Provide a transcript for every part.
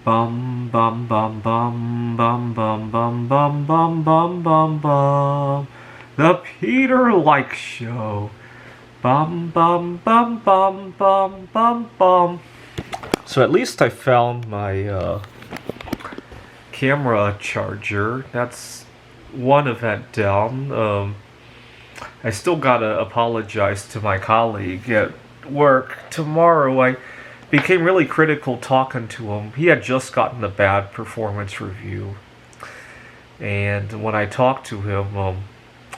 Bum bum bum bum bum bum bum bum bum bum bum bum. The Peter Like Show. Bum bum bum bum bum bum bum. So at least I found my camera charger. That's one event down. I still gotta apologize to my colleague at work. Tomorrow I became really critical talking to him. He had just gotten a bad performance review. And when I talked to him,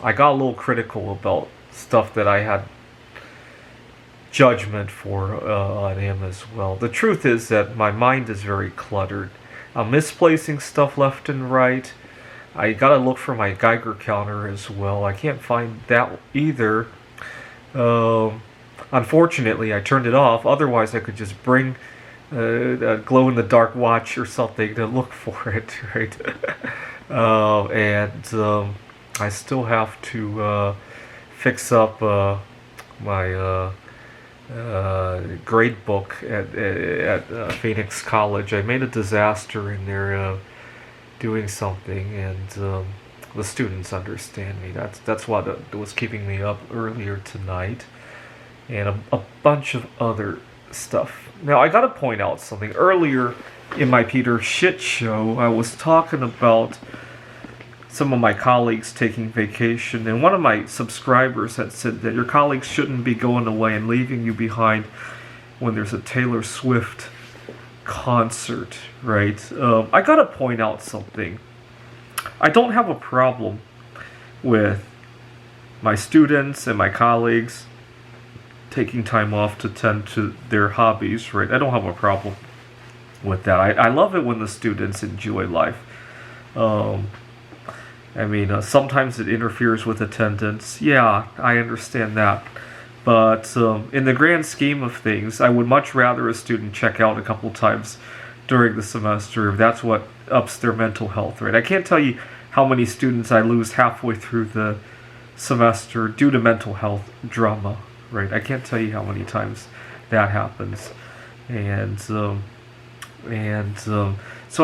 I got a little critical about stuff that I had judgment for on him as well. The truth is that my mind is very cluttered. I'm misplacing stuff left and right. I gotta look for my Geiger counter as well. I can't find that either. Unfortunately, I turned it off. Otherwise, I could just bring a glow-in-the-dark watch or something to look for it, right? And I still have to fix up my grade book at Phoenix College. I made a disaster in there doing something, and the students understand me. That's what was keeping me up earlier tonight, and a bunch of other stuff. Now I gotta point out something. Earlier in my Peter Shit Show, I was talking about some of my colleagues taking vacation, and one of my subscribers had said that your colleagues shouldn't be going away and leaving you behind when there's a Taylor Swift concert, right? I gotta point out something. I don't have a problem with my students and my colleagues taking time off to tend to their hobbies, right? I don't have a problem with that. I love it when the students enjoy life. Sometimes it interferes with attendance. Yeah, I understand that. But in the grand scheme of things, I would much rather a student check out a couple times during the semester if that's what ups their mental health, right? I can't tell you how many students I lose halfway through the semester due to mental health drama, right? I can't tell you how many times that happens. So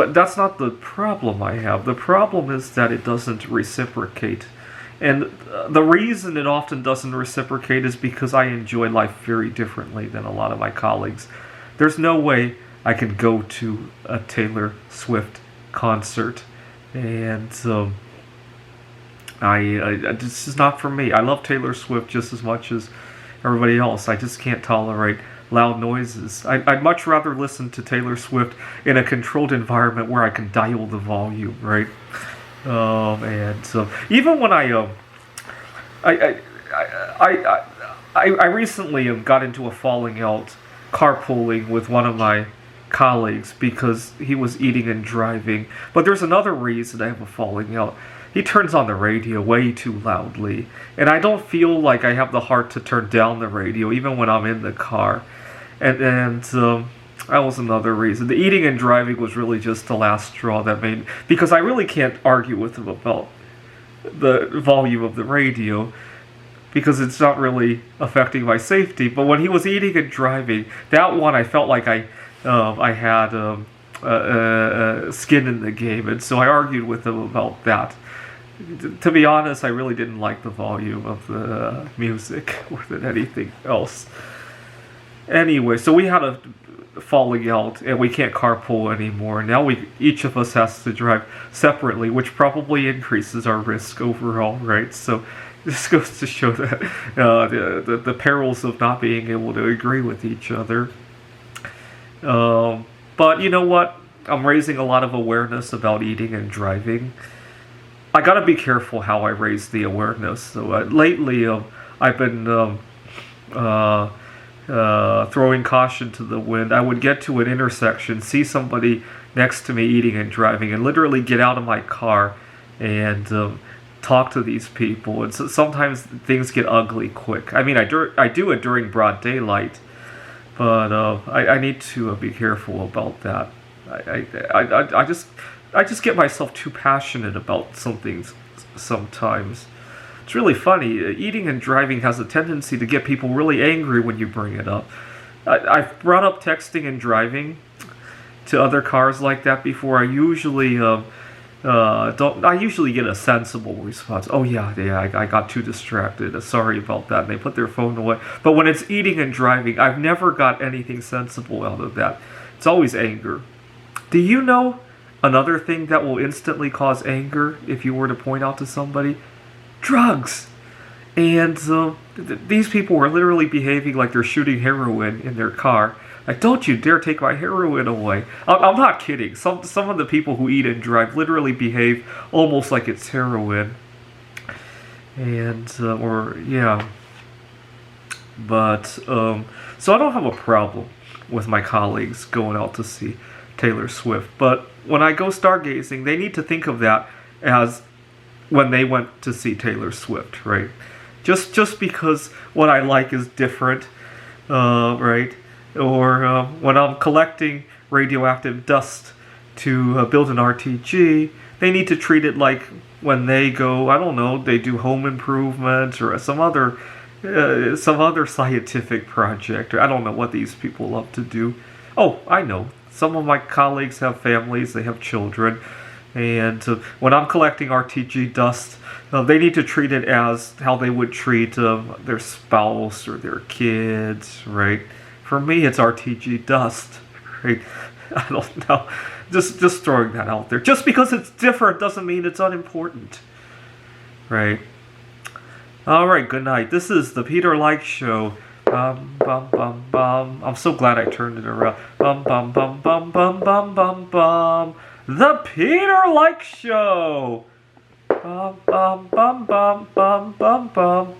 that's not the problem I have. The problem is that it doesn't reciprocate. And the reason it often doesn't reciprocate is because I enjoy life very differently than a lot of my colleagues. There's no way I can go to a Taylor Swift concert, and this is not for me. I love Taylor Swift just as much as everybody else. I just can't tolerate loud noises. I'd much rather listen to Taylor Swift in a controlled environment where I can dial the volume, right? Even when I recently got into a falling out carpooling with one of my colleagues because he was eating and driving. But there's another reason I have a falling out. He turns on the radio way too loudly, and I don't feel like I have the heart to turn down the radio even when I'm in the car. And that was another reason. The eating and driving was really just the last straw that made... Because I really can't argue with him about the volume of the radio, because it's not really affecting my safety. But when he was eating and driving, that one I felt like I had skin in the game, and so I argued with him about that. To be honest, I really didn't like the volume of the music more than anything else. Anyway, so we had a falling out, and we can't carpool anymore. Now each of us has to drive separately, which probably increases our risk overall, right? So this goes to show that the perils of not being able to agree with each other. But you know what? I'm raising a lot of awareness about eating and driving. I gotta be careful how I raise the awareness. So lately, I've been throwing caution to the wind. I would get to an intersection, see somebody next to me eating and driving, and literally get out of my car and talk to these people. And so sometimes things get ugly quick. I mean, I do it during broad daylight, but I need to be careful about that. I just get myself too passionate about something sometimes. It's really funny. Eating and driving has a tendency to get people really angry when you bring it up. I've brought up texting and driving to other cars like that before, I usually don't. I usually get a sensible response. Oh yeah, I got too distracted. Sorry about that. And they put their phone away. But when it's eating and driving, I've never got anything sensible out of that. It's always anger. Do you know another thing that will instantly cause anger if you were to point out to somebody? Drugs. And these people were literally behaving like they're shooting heroin in their car. Like, don't you dare take my heroin away. I'm not kidding. Some of the people who eat and drive literally behave almost like it's heroin. And, But, so I don't have a problem with my colleagues going out to see Taylor Swift. But when I go stargazing, they need to think of that as when they went to see Taylor Swift, right? Just because what I like is different, right? Or when I'm collecting radioactive dust to build an RTG, they need to treat it like when they go, I don't know, they do home improvement or some other scientific project. Or I don't know what these people love to do. Oh, I know. Some of my colleagues have families, they have children. And when I'm collecting RTG dust, they need to treat it as how they would treat their spouse or their kids, right? For me, it's RTG dust, right? I don't know. Just throwing that out there. Just because it's different doesn't mean it's unimportant, right? All right, good night. This is the Peter Like Show. Bum, bum, bum, bum. I'm so glad I turned it around. Bum, bum, bum, bum, bum, bum, bum, bum. The Peter Like Show. Bum, bum, bum, bum, bum, bum, bum.